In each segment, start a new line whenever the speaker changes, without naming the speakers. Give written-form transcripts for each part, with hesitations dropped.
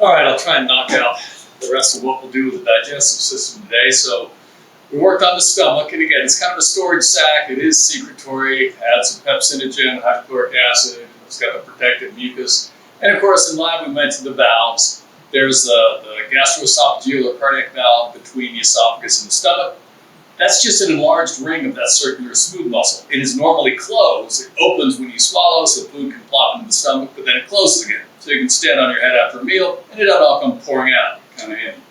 All right, I'll try and knock out the rest of what we'll do with the digestive system today. So we worked on the stomach, and again, it's kind of a storage sac. It is secretory, adds some pepsinogen, hydrochloric acid. It's got a protective mucus. And of course, in lab, we mentioned the valves. There's the gastroesophageal or cardiac valve between the esophagus and the stomach. That's just an enlarged ring of that circular smooth muscle. It is normally closed. It opens when you swallow, so food can plop into the stomach, but then it closes again. So you can stand on your head after a meal, and it doesn't all come pouring out. Kind of handy.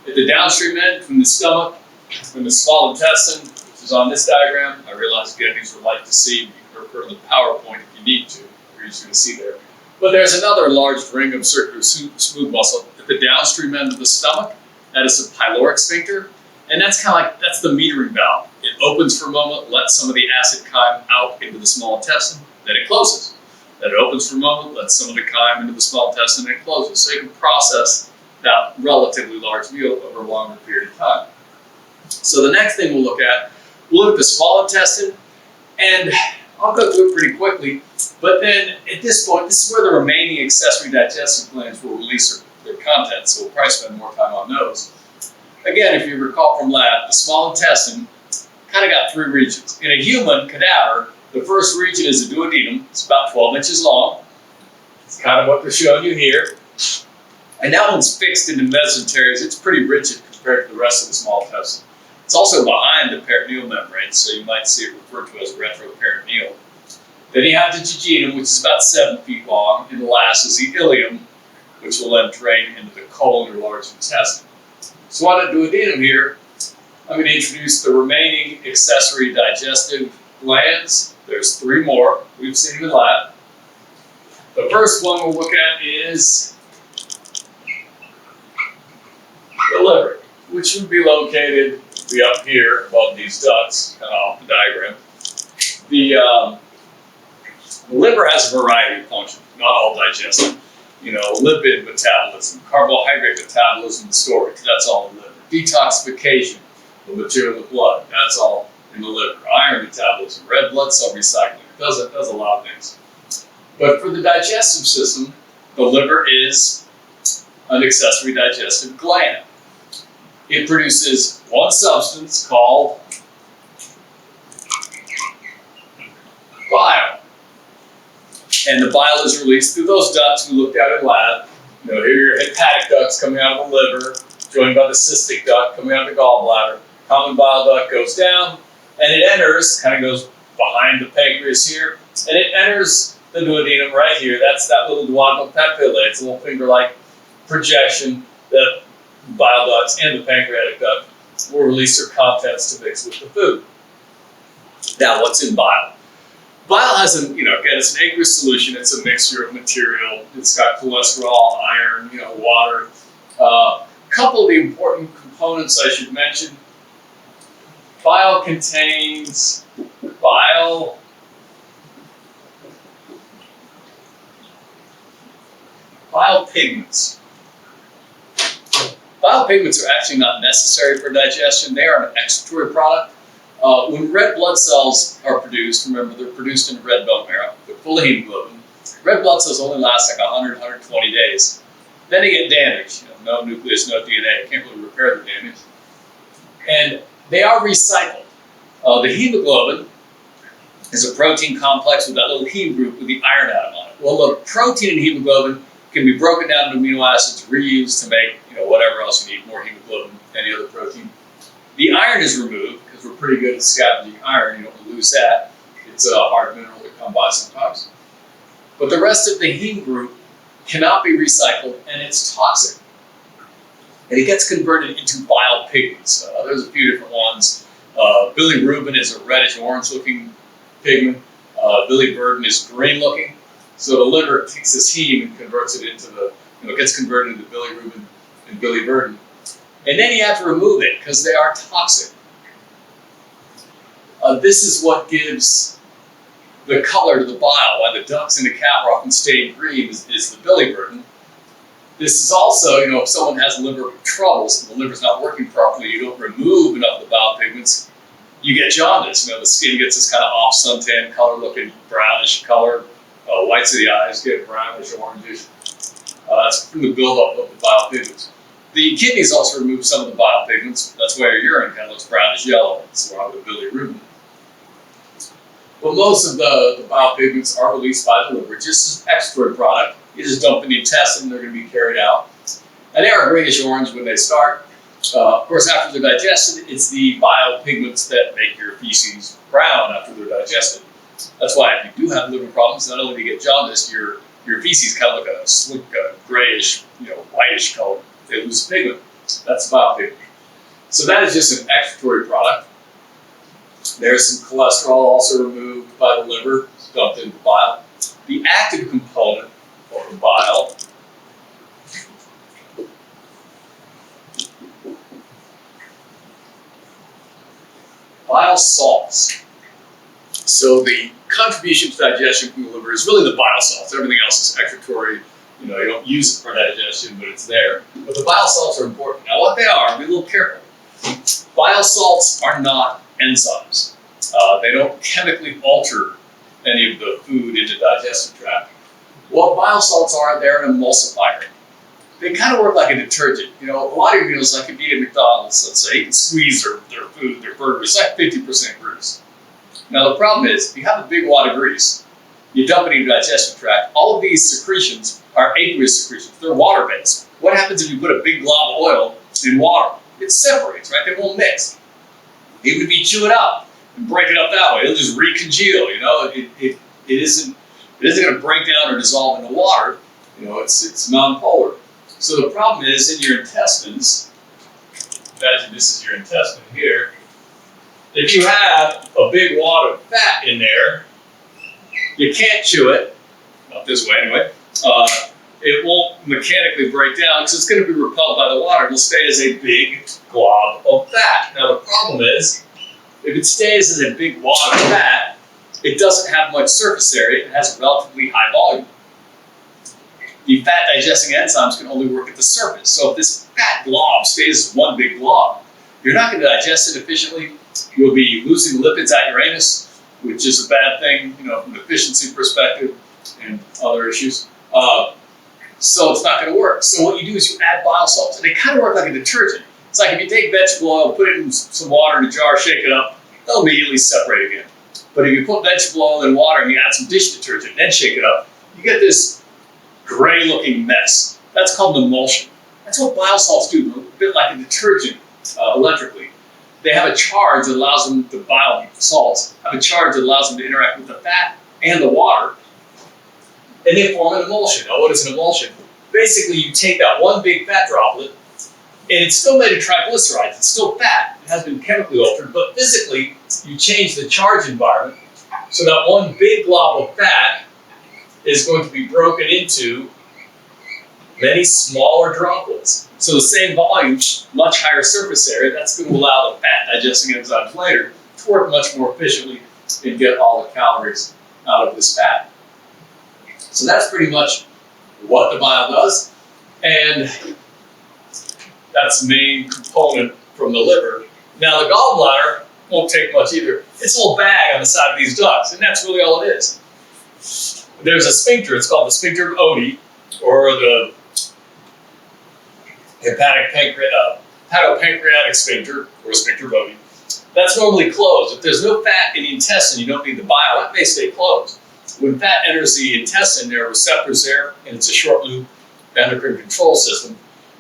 At the downstream end, from the stomach, from the small intestine, which is on this diagram, I realize again these are light to see. You can refer to the PowerPoint if you need to. You're just going to see there. But there's another enlarged ring of circular smooth muscle at the downstream end of the stomach. That is the pyloric sphincter. And that's kind of like, that's the metering valve. It opens for a moment, lets some of the acid chyme out into the small intestine, then it closes. Then it opens for a moment, lets some of the chyme into the small intestine, and it closes. So you can process that relatively large meal over a longer period of time. So the next thing we'll look at the small intestine, and I'll go through it pretty quickly, but then at this point, this is where the remaining accessory digestive glands will release their contents, so we'll probably spend more time on those. Again, if you recall from lab, the small intestine kind of got three regions. In a human cadaver, the first region is the duodenum. It's about 12 inches long. It's kind of what they're showing you here. And that one's fixed into mesenteries. It's pretty rigid compared to the rest of the small intestine. It's also behind the peritoneal membrane, so you might see it referred to as retroperitoneal. Then you have the jejunum, which is about 7 feet long, and the last is the ileum, which will then drain into the colon or large intestine. So on the duodenum here, I'm going to introduce the remaining accessory digestive glands. There's 3 more we've seen in the lab. The first one we'll look at is the liver, which would be located up here above these ducts, kind of off the diagram. The liver has a variety of functions, not all digestive. You know, lipid metabolism, carbohydrate metabolism and storage, that's all in the liver. Detoxification of material in the blood, that's all in the liver. Iron metabolism, red blood cell recycling, it does a lot of things. But for the digestive system, the liver is an accessory digestive gland. It produces one substance called bile. And the bile is released through those ducts we looked at in lab. You know, here are your hepatic ducts coming out of the liver, joined by the cystic duct coming out of the gallbladder. Common bile duct goes down, and it enters, kind of goes behind the pancreas here, and it enters the duodenum right here. That's that little duodenal papilla. It's a little finger-like projection that bile ducts and the pancreatic duct will release their contents to mix with the food. Now, what's in bile? Bile has again, it's an aqueous solution. It's a mixture of material. It's got cholesterol, iron, water. A couple of the important components I should mention. Bile contains bile pigments. Bile pigments are actually not necessary for digestion. They are an excretory product. When red blood cells are produced, remember they're produced in the red bone marrow. They're full of hemoglobin. Red blood cells only last like 100, 120 days. Then they get damaged. No nucleus, no DNA. Can't really repair the damage. And they are recycled. The hemoglobin is a protein complex with that little heme group with the iron atom on it. Well, the protein in hemoglobin can be broken down into amino acids, reused to make whatever else you need, more hemoglobin, any other protein. The iron is removed because we're pretty good at scavenging iron. You don't lose that. It's a hard mineral to come by sometimes. But the rest of the heme group cannot be recycled, and it's toxic. And it gets converted into bile pigments. There's a few different ones. Bilirubin is a reddish-orange looking pigment. Biliverdin is green looking. So the liver takes this heme and converts it into it gets converted into bilirubin and biliverdin. And then you have to remove it because they are toxic. This is what gives the color to the bile. Why the ducts in the cat are often stained green is the biliverdin. This is also, if someone has liver troubles and the liver's not working properly, you don't remove enough of the bile pigments, you get jaundice. The skin gets this kind of off suntan color looking brownish color. Whites of the eyes get brownish, orangish. That's from the buildup of the bile pigments. The kidneys also remove some of the bile pigments. That's why your urine kind of looks brownish yellow. It's a lot of the bilirubin. But most of the bile pigments are released by the liver, just as an excretory product. You just dump in the intestine, they're going to be carried out. And they are grayish orange when they start. Of course, after they're digested, it's the bile pigments that make your feces brown after they're digested. That's why if you do have liver problems, not only do you get jaundice, your feces kind of look a slick, grayish, whitish color. They lose pigment. That's bile pigment. So that is just an excretory product. There's some cholesterol also removed by the liver, dumped into bile. The active component of the bile bile salts. So the contribution to digestion from the liver is really the bile salts. Everything else is excretory. You don't use it for digestion, but it's there. But the bile salts are important. Now what they are, be a little careful. Bile salts are not enzymes. They don't chemically alter any of the food in the digestive tract. What bile salts are, they're an emulsifier. They kind of work like a detergent. A lot of your meals, like if you eat at McDonald's, let's say, you can squeeze their food, their burgers, like 50% grease. Now the problem is, if you have a big wad of grease, you dump it in your digestive tract, all of these secretions are aqueous secretions. They're water-based. What happens if you put a big glob of oil in water? It separates, right? They won't mix. Even if you chew it up and break it up that way, it'll just recongeal. It isn't going to break down or dissolve into water. It's non-polar. So the problem is in your intestines. Imagine this is your intestine here. If you have a big wad of fat in there, you can't chew it. Not this way anyway. It won't mechanically break down because it's going to be repelled by the water. It'll stay as a big glob of fat. Now the problem is, if it stays as a big wad of fat, it doesn't have much surface area. It has a relatively high volume. The fat digesting enzymes can only work at the surface. So if this fat glob stays as one big glob, you're not going to digest it efficiently. You'll be losing lipids at your anus, which is a bad thing, from an efficiency perspective and other issues. So it's not going to work. So what you do is you add bile salts, and they kind of work like a detergent. It's like if you take vegetable oil, put it in some water in a jar, shake it up, they'll immediately separate again. But if you put vegetable oil in water and you add some dish detergent, then shake it up, you get this gray-looking mess. That's called an emulsion. That's what bile salts do. They're a bit like a detergent electrically. They have a charge that allows them, the bile salts, have a charge that allows them to interact with the fat and the water, and they form an emulsion. Now, what is an emulsion? Basically, you take that one big fat droplet, and it's still made of triglycerides. It's still fat. It has been chemically altered, but physically, you change the charge environment so that one big glob of fat is going to be broken into many smaller droplets. So the same volume, much higher surface area, that's going to allow the fat digesting enzymes later to work much more efficiently and get all the calories out of this fat. So that's pretty much what the bile does. And that's the main component from the liver. Now the gallbladder won't take much either. It's a little bag on the side of these ducts, and that's really all it is. There's a sphincter, it's called the sphincter of Oddi, or the hepatopancreatic sphincter, or sphincter of Oddi. That's normally closed. If there's no fat in the intestine, you don't need the bile, it may stay closed. When fat enters the intestine, there are receptors there, and it's a short loop endocrine control system.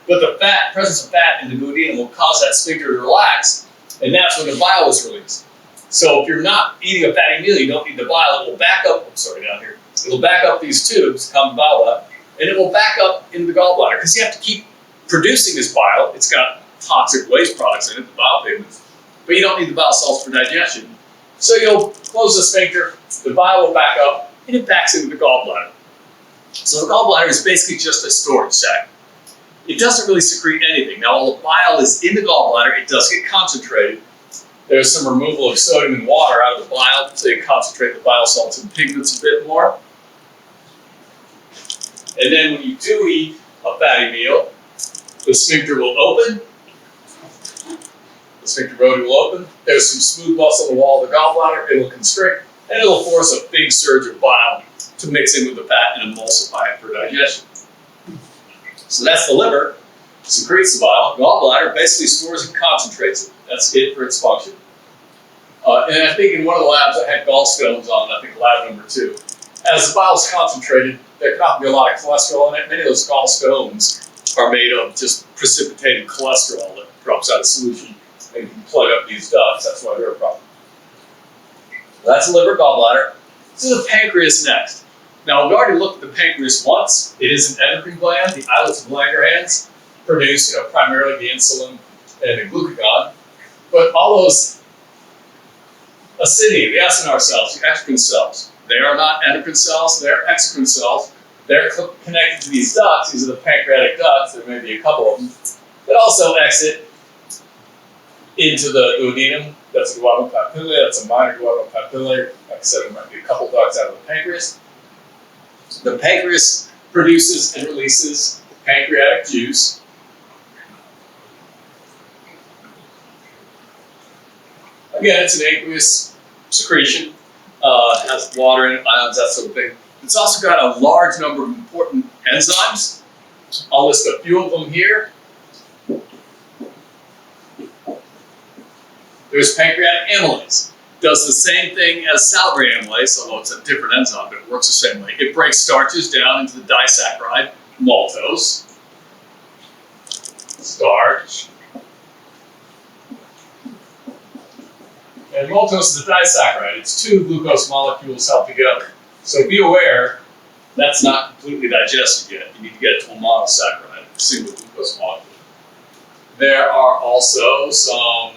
But the presence of fat in the duodenum will cause that sphincter to relax, and that's when the bile is released. So if you're not eating a fatty meal, you don't need the bile. It will back up. Down here. It'll back up these tubes, common bile duct, and it will back up into the gallbladder because you have to keep producing this bile. It's got toxic waste products in it, the bile pigments, but you don't need the bile salts for digestion. So you'll close the sphincter, the bile will back up, and it backs into the gallbladder. So the gallbladder is basically just a storage sac. It doesn't really secrete anything. Now, while the bile is in the gallbladder, it does get concentrated. There's some removal of sodium and water out of the bile, so you concentrate the bile salts and pigments a bit more. And then when you do eat a fatty meal, the sphincter will open. The sphincter of Oddi will open. There's some smooth muscle in the wall of the gallbladder. It will constrict, and it'll force a big surge of bile to mix in with the fat and emulsify it for digestion. So that's the liver, secretes the bile. Gallbladder basically stores and concentrates it. That's it for its function. And I think in one of the labs I had gallstones on, I think lab number 2. As the bile is concentrated, there cannot be a lot of cholesterol in it. Many of those gallstones are made of just precipitated cholesterol that drops out of solution and you can plug up these ducts. That's why they're a problem. That's the liver, gallbladder. This is the pancreas next. Now, we've already looked at the pancreas once. It is an endocrine gland. The islets of Langerhans produce primarily the insulin and the glucagon. But all those acidia, the acinar cells, the exocrine cells, they are not endocrine cells, they're exocrine cells. They're connected to these ducts. These are the pancreatic ducts. There may be a couple of them that also exit into the duodenum. That's a duodenal papilla. That's a minor duodenal papilla. Like I said, there might be a couple ducts out of the pancreas. The pancreas produces and releases pancreatic juice. Again, it's an aqueous secretion. Has water in it, ions, that sort of thing. It's also got a large number of important enzymes. I'll list a few of them here. There's pancreatic amylase. Does the same thing as salivary amylase, although it's a different enzyme, but it works the same way. It breaks starches down into the disaccharide maltose. Starch. And maltose is a disaccharide. It's 2 glucose molecules held together. So be aware, that's not completely digested yet. You need to get it to a monosaccharide, a single glucose molecule. There are also some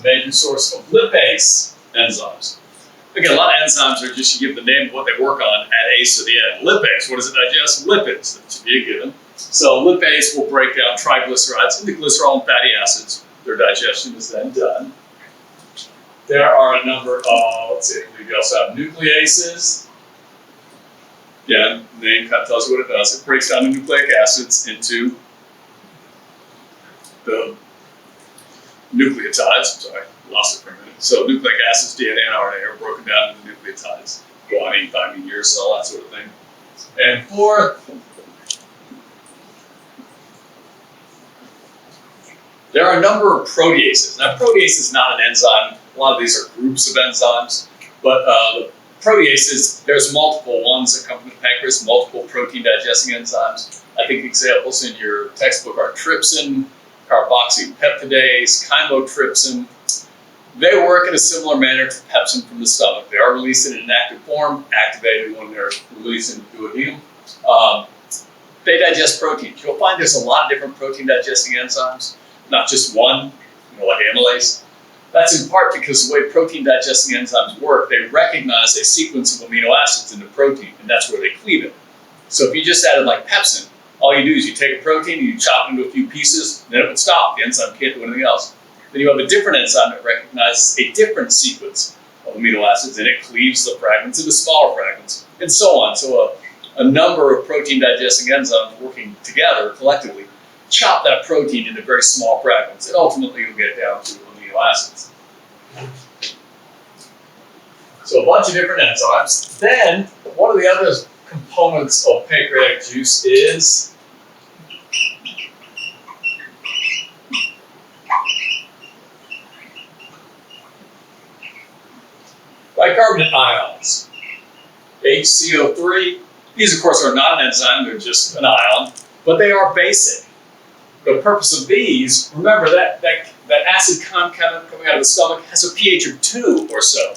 major source of lipase enzymes. Again, a lot of enzymes are just, you give the name of what they work on, add ace to the end. Lipase, what does it digest? Lipids, that should be a given. So lipase will break down triglycerides into glycerol and fatty acids. Their digestion is then done. There are a number of, let's see, we also have nucleases. Yeah, the name kind of tells you what it does. It breaks down the nucleic acids into the nucleotides. Sorry, lost it for a minute. So nucleic acids, DNA, and RNA are broken down into nucleotides. Guanine, thymine, uracil, that sort of thing. And fourth, there are a number of proteases. Now, protease is not an enzyme. A lot of these are groups of enzymes. But the proteases, there's multiple ones that come from the pancreas, multiple protein-digesting enzymes. I think examples in your textbook are trypsin, carboxypeptidase, chymotrypsin. They work in a similar manner to pepsin from the stomach. They are released in an active form, activated when they're released into the duodenum. They digest proteins. You'll find there's a lot of different protein-digesting enzymes, not just one, like amylase. That's in part because the way protein-digesting enzymes work, they recognize a sequence of amino acids in the protein, and that's where they cleave it. So if you just added like pepsin, all you do is you take a protein and you chop it into a few pieces, then it would stop. The enzyme can't do anything else. Then you have a different enzyme that recognizes a different sequence of amino acids, and it cleaves the fragments into smaller fragments, and so on. So a number of protein-digesting enzymes working together collectively chop that protein into very small fragments, and ultimately you'll get down to amino acids. So a bunch of different enzymes. Then, one of the other components of pancreatic juice is bicarbonate ions, HCO3. These, of course, are not an enzyme, they're just an ion, but they are basic. The purpose of these, remember that acid coming out of the stomach has a pH of 2 or so.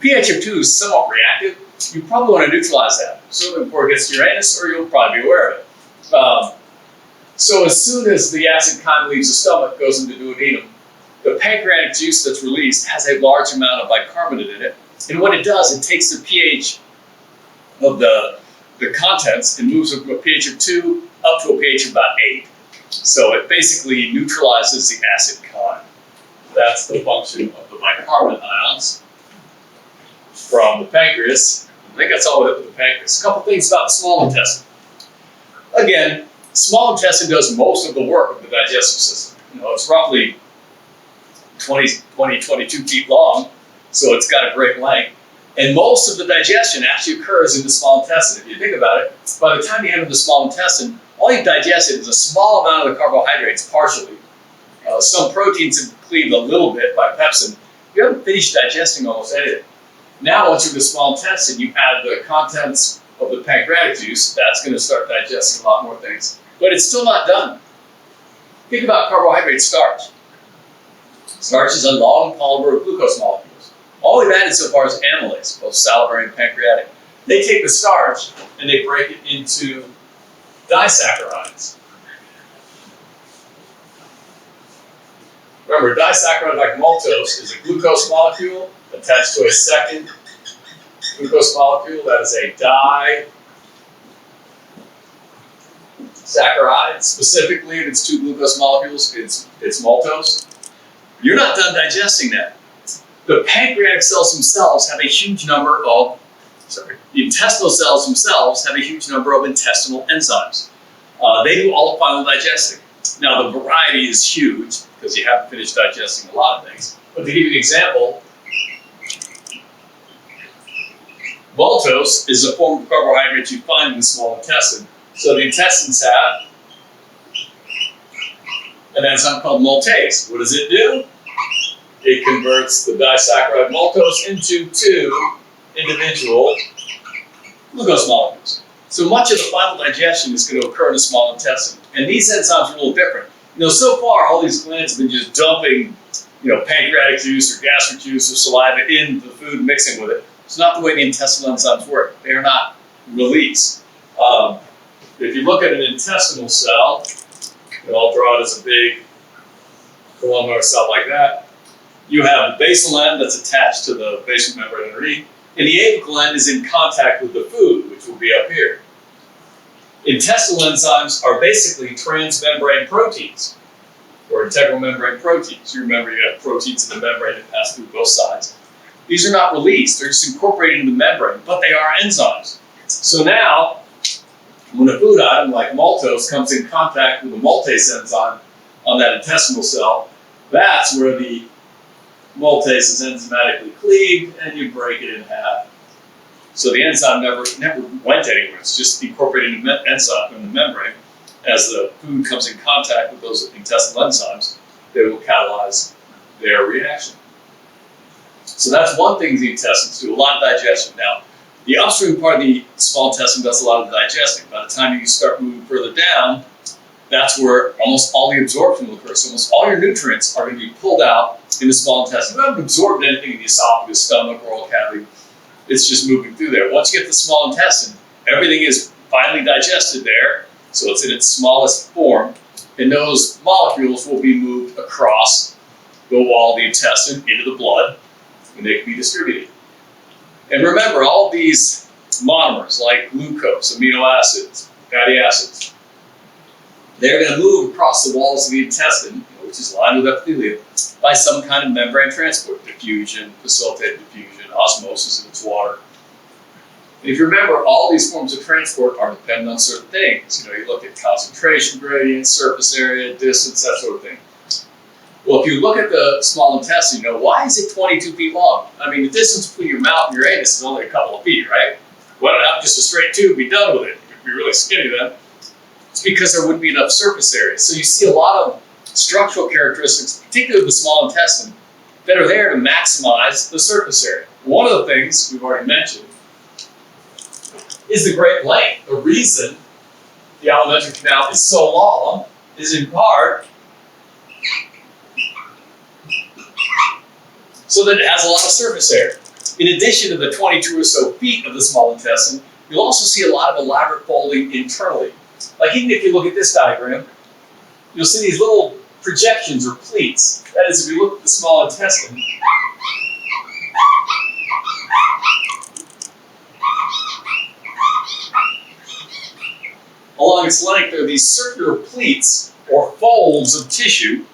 pH of 2 is somewhat reactive. You probably want to neutralize that, certainly before it gets to your anus, or you'll probably be aware of it. So as soon as the acid chyme leaves the stomach, goes into the duodenum, the pancreatic juice that's released has a large amount of bicarbonate in it. And what it does, it takes the pH of the contents and moves it from a pH of 2 up to a pH of about 8. So it basically neutralizes the acid chyme. That's the function of the bicarbonate ions from the pancreas. I think that's all with the pancreas. A couple things about the small intestine. Again, small intestine does most of the work of the digestive system. It's roughly 22 feet long, so it's got a great length. And most of the digestion actually occurs in the small intestine. If you think about it, by the time you enter the small intestine, all you've digested is a small amount of the carbohydrates, partially. Some proteins have cleaved a little bit by pepsin. You haven't finished digesting almost anything. Now, once you're in the small intestine, you add the contents of the pancreatic juice. That's going to start digesting a lot more things. But it's still not done. Think about carbohydrate starch. Starch is a long polymer of glucose molecules. All we've added so far is amylase, both salivary and pancreatic. They take the starch and they break it into disaccharides. Remember, disaccharide like maltose is a glucose molecule attached to a second glucose molecule that is a disaccharide. Specifically, if it's two glucose molecules, it's maltose. You're not done digesting that. The pancreatic cells themselves have a huge number of, the intestinal cells themselves have a huge number of intestinal enzymes. They do all the final digesting. Now, the variety is huge because you haven't finished digesting a lot of things. But to give you an example, maltose is a form of carbohydrate you find in the small intestine. So the intestines have an enzyme called maltase. What does it do? It converts the disaccharide maltose into two individual glucose molecules. So much of the final digestion is going to occur in the small intestine. And these enzymes are a little different. So far, all these glands have been just dumping, pancreatic juice or gastric juice or saliva in the food, mixing with it. It's not the way the intestinal enzymes work. They are not released. If you look at an intestinal cell, I'll draw it as a big columnar cell like that. You have the basal end that's attached to the basal membrane underneath, and the apical end is in contact with the food, which will be up here. Intestinal enzymes are basically transmembrane proteins, or integral membrane proteins. You remember you have proteins in the membrane that pass through both sides. These are not released, they're just incorporated into the membrane, but they are enzymes. So now, when a food item like maltose comes in contact with the maltase enzyme on that intestinal cell, that's where the maltase is enzymatically cleaved and you break it in half. So the enzyme never went anywhere. It's just incorporated in the enzyme in the membrane. As the food comes in contact with those intestinal enzymes, they will catalyze their reaction. So that's one thing the intestines do, a lot of digestion. Now, the upstream part of the small intestine does a lot of digesting. By the time you start moving further down, that's where almost all the absorption will occur. So almost all your nutrients are going to be pulled out in the small intestine. You haven't absorbed anything in the esophagus, stomach, oral cavity. It's just moving through there. Once you get to the small intestine, everything is finally digested there, so it's in its smallest form, and those molecules will be moved across the wall of the intestine into the blood, and they can be distributed. And remember, all of these monomers, like glucose, amino acids, fatty acids, they're going to move across the walls of the intestine, which is lined with epithelium, by some kind of membrane transport, diffusion, facilitated diffusion, osmosis if it's water. And if you remember, all these forms of transport are dependent on certain things. You look at concentration gradient, surface area, distance, that sort of thing. Well, if you look at the small intestine, why is it 22 feet long? I mean, the distance between your mouth and your anus is only a couple of feet, right? Why not have just a straight tube, be done with it? You'd be really skinny then. It's because there wouldn't be enough surface area. So you see a lot of structural characteristics, particularly of the small intestine, that are there to maximize the surface area. One of the things we've already mentioned is the great length. The reason the alimentary canal is so long is in part so that it has a lot of surface area. In addition to the 22 or so feet of the small intestine, you'll also see a lot of elaborate folding internally. Like even if you look at this diagram, you'll see these little projections or pleats. That is, if you look at the small intestine, along its length, there are these circular pleats or folds of tissue.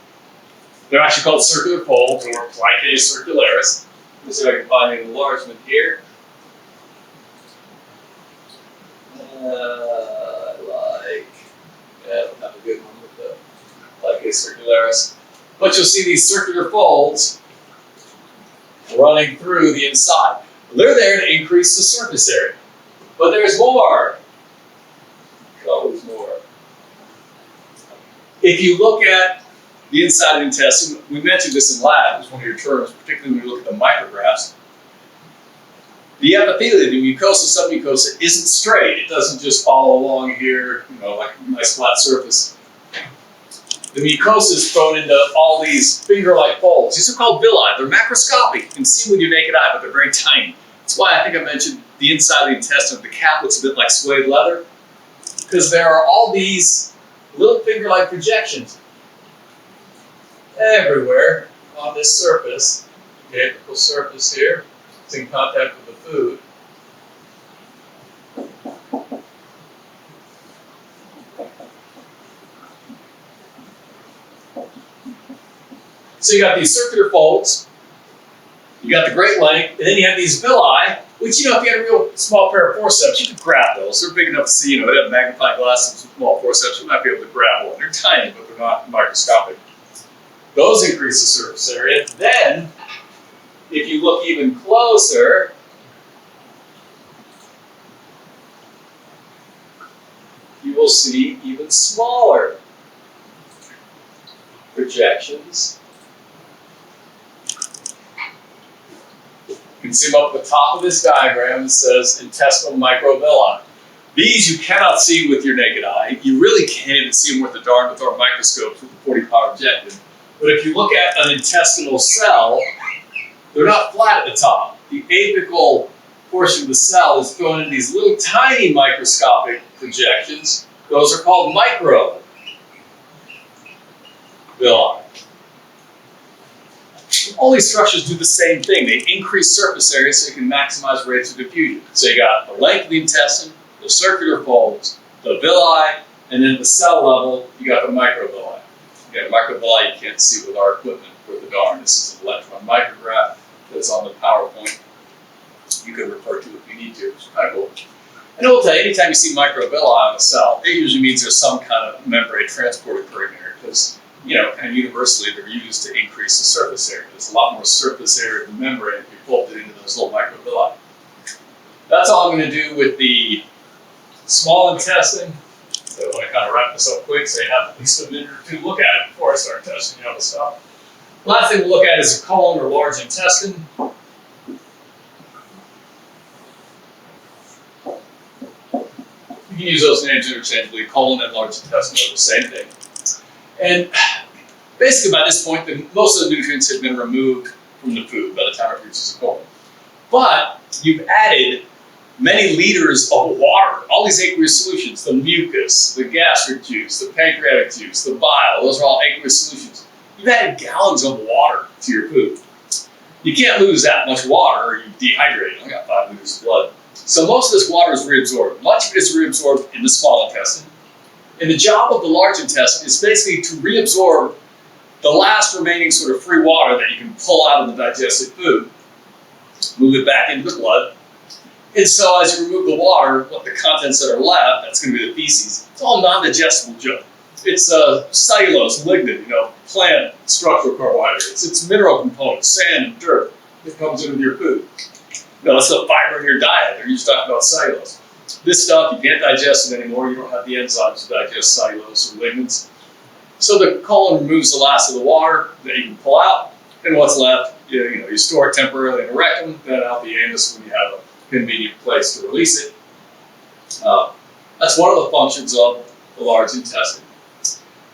They're actually called circular folds or plicae circularis. Let me see if I can find an enlargement here. I don't have a good one with the plicae circularis. But you'll see these circular folds running through the inside. They're there to increase the surface area. But there's more. Oh, there's more. If you look at the inside of the intestine, we mentioned this in lab, it's one of your terms, particularly when you look at the micrographs. The epithelium, the mucosa, submucosa, isn't straight. It doesn't just follow along here, like a nice flat surface. The mucosa is thrown into all these finger-like folds. These are called villi. They're macroscopic. You can see with your naked eye, but they're very tiny. That's why I think I mentioned the inside of the intestine, the cap looks a bit like suede leather, because there are all these little finger-like projections everywhere on this surface, the apical surface here. It's in contact with the food. So you got these circular folds, you got the great length, and then you have these villi, which, if you had a real small pair of forceps, you could grab those. They're big enough to see, they have magnifying glasses with small forceps, you might be able to grab one. They're tiny, but they're not microscopic. Those increase the surface area. Then, if you look even closer, you will see even smaller projections. You can see them up at the top of this diagram. It says intestinal microvilli. These you cannot see with your naked eye. You really can't even see them with our microscopes with the 40-power objective. But if you look at an intestinal cell, they're not flat at the top. The apical portion of the cell is thrown into these little tiny microscopic projections. Those are called microvilli. All these structures do the same thing. They increase surface area so you can maximize rates of diffusion. So you got the length of the intestine, the circular folds, the villi, and then at the cell level, you got the microvilli. You got microvilli you can't see with our equipment for the darn. This is an electron micrograph that's on the PowerPoint. You can refer to it if you need to. It's kind of cool. And it will tell you, anytime you see microvilli on a cell, it usually means there's some kind of membrane transport occurring there, because kind of universally they're used to increase the surface area. There's a lot more surface area of the membrane if you fold it into those little microvilli. That's all I'm going to do with the small intestine. So I want to kind of wrap this up quick so you have at least a minute or two to look at it before I start testing you on the stuff. Last thing we'll look at is the colon or large intestine. You can use those names interchangeably. Colon and large intestine are the same thing. And basically by this point, most of the nutrients have been removed from the food by the time it reaches the colon. But you've added many liters of water, all these aqueous solutions, the mucus, the gastric juice, the pancreatic juice, the bile, those are all aqueous solutions. You've added gallons of water to your food. You can't lose that much water or you dehydrate. You only got 5 liters of blood. So most of this water is reabsorbed. Much of it is reabsorbed in the small intestine. And the job of the large intestine is basically to reabsorb the last remaining sort of free water that you can pull out of the digested food, move it back into the blood. And so as you remove the water, what the contents that are left, that's going to be the feces, it's all non-digestible junk. It's cellulose, lignin, plant structural carbohydrates. It's mineral components, sand and dirt that comes into your food. It's the fiber in your diet. They're just talking about cellulose. This stuff, you can't digest it anymore. You don't have the enzymes to digest cellulose or lignins. So the colon removes the last of the water that you can pull out, and what's left, you store it temporarily in the rectum, then out the anus when you have a convenient place to release it. That's one of the functions of the large intestine.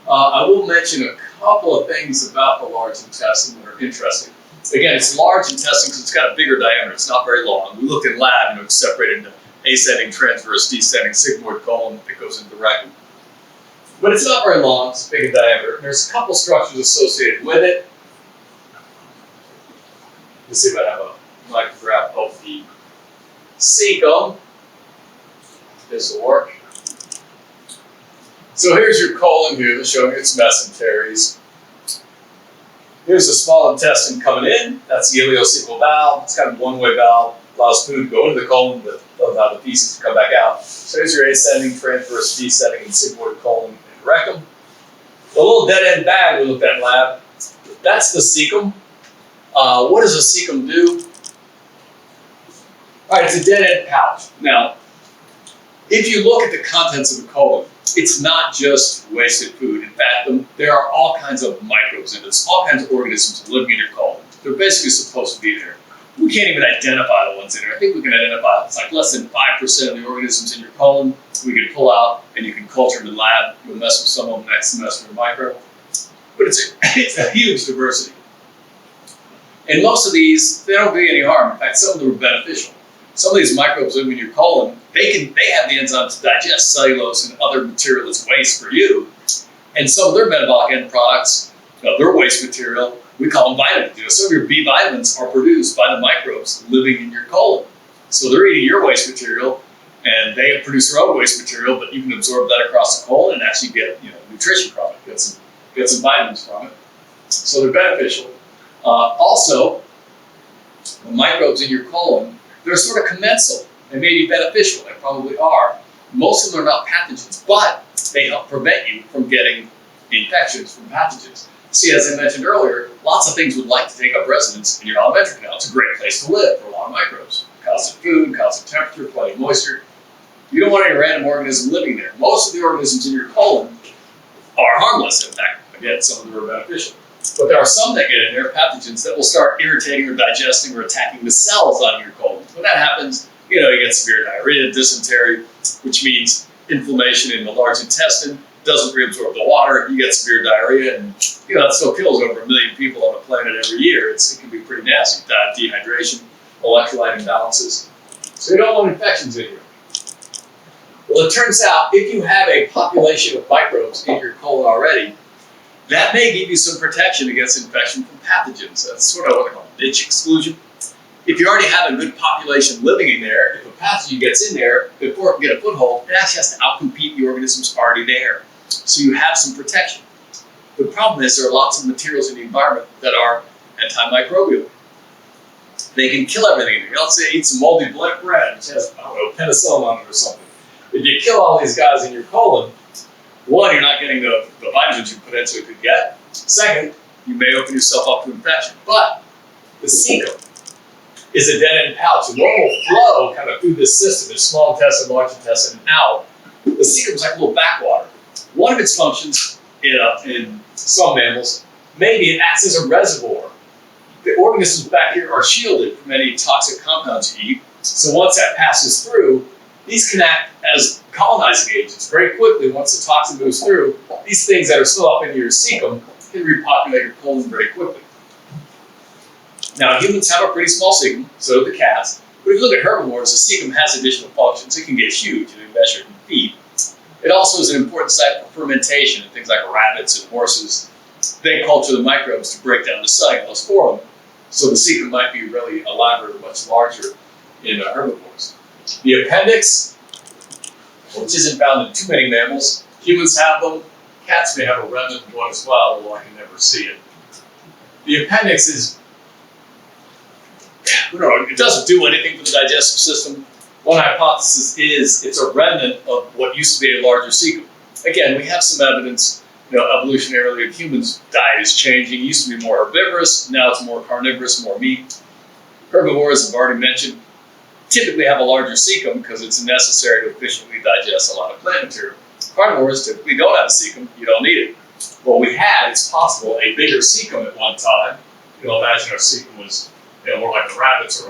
I will mention a couple of things about the large intestine that are interesting. Again, it's large intestine because it's got a bigger diameter. It's not very long. We looked in lab, it's separated into ascending, transverse, descending, sigmoid colon that goes into the rectum. But it's not very long. It's big in diameter. There's a couple structures associated with it. Let's see if I have a micrograph of the cecum. This will work. So here's your colon here that's showing its mesenteries. Here's the small intestine coming in. That's the ileocecal valve. It's got a one-way valve. Allows food to go into the colon, but allow the feces to come back out. So here's your ascending, transverse, descending, and sigmoid colon and rectum. The little dead-end bag we looked at in lab, that's the cecum. What does the cecum do? All right, it's a dead-end pouch. Now, if you look at the contents of the colon, it's not just wasted food. In fact, there are all kinds of microbes in it. There's all kinds of organisms living in your colon. They're basically supposed to be there. We can't even identify the ones in there. I think we can identify it's like less than 5% of the organisms in your colon we can pull out and you can culture them in the lab. You'll mess with some of them next semester in micro. But it's a huge diversity. And most of these, they don't do you any harm. In fact, some of them are beneficial. Some of these microbes live in your colon. They have the enzymes to digest cellulose and other material that's waste for you. And some of their metabolic end products, their waste material, we call them vitamins. Some of your B vitamins are produced by the microbes living in your colon. So they're eating your waste material, and they produce their own waste material, but you can absorb that across the colon and actually get nutrition from it, get some vitamins from it. So they're beneficial. Also, the microbes in your colon, they're sort of commensal. They may be beneficial. They probably are. Most of them are not pathogens, but they help prevent you from getting infections from pathogens. See, as I mentioned earlier, lots of things would like to take up residence in your alimentary canal. It's a great place to live for a lot of microbes. Constant food, constant temperature, plenty of moisture. You don't want any random organism living there. Most of the organisms in your colon are harmless. In fact, again, some of them are beneficial. But there are some that get in there, pathogens, that will start irritating or digesting or attacking the cells on your colon. When that happens, you get severe diarrhea, dysentery, which means inflammation in the large intestine, doesn't reabsorb the water, you get severe diarrhea, and that still kills over 1 million people on the planet every year. It can be pretty nasty. Dehydration, electrolyte imbalances. So you don't want infections in here. Well, it turns out if you have a population of microbes in your colon already, that may give you some protection against infection from pathogens. That's sort of what they call niche exclusion. If you already have a good population living in there, if a pathogen gets in there, before it can get a foothold, it actually has to outcompete the organisms already there. So you have some protection. The problem is there are lots of materials in the environment that are antimicrobial. They can kill everything in there. Let's say eat some moldy bread, which has, penicillin on it or something. If you kill all these guys in your colon, one, you're not getting the vitamins you put into it could get. Second, you may open yourself up to infection. But the cecum is a dead-end pouch. The normal flow kind of through this system, there's small intestine, large intestine, and out. The cecum is like a little backwater. One of its functions in some mammals, maybe it acts as a reservoir. The organisms back here are shielded from any toxic compounds you eat. So once that passes through, these can act as colonizing agents very quickly. Once the toxin moves through, these things that are still up in your cecum can repopulate your colon very quickly. Now, humans have a pretty small cecum, so do the cats. But if you look at herbivores, the cecum has additional functions. It can get huge and measured in feet. It also is an important site for fermentation in things like rabbits and horses. They culture the microbes to break down the cellulose for them. So the cecum might be really elaborate or much larger in herbivores. The appendix, which isn't found in too many mammals, humans have them. Cats may have a remnant one as well, although I can never see it. The appendix is, it doesn't do anything for the digestive system. One hypothesis is it's a remnant of what used to be a larger cecum. Again, we have some evidence, evolutionarily, of humans' diet is changing. It used to be more herbivorous, now it's more carnivorous, more meat. Herbivores, I've already mentioned, typically have a larger cecum because it's necessary to efficiently digest a lot of plant material. Carnivores typically don't have a cecum, you don't need it. Well, we had, it's possible, a bigger cecum at one time. Imagine our cecum was more like a rabbit's or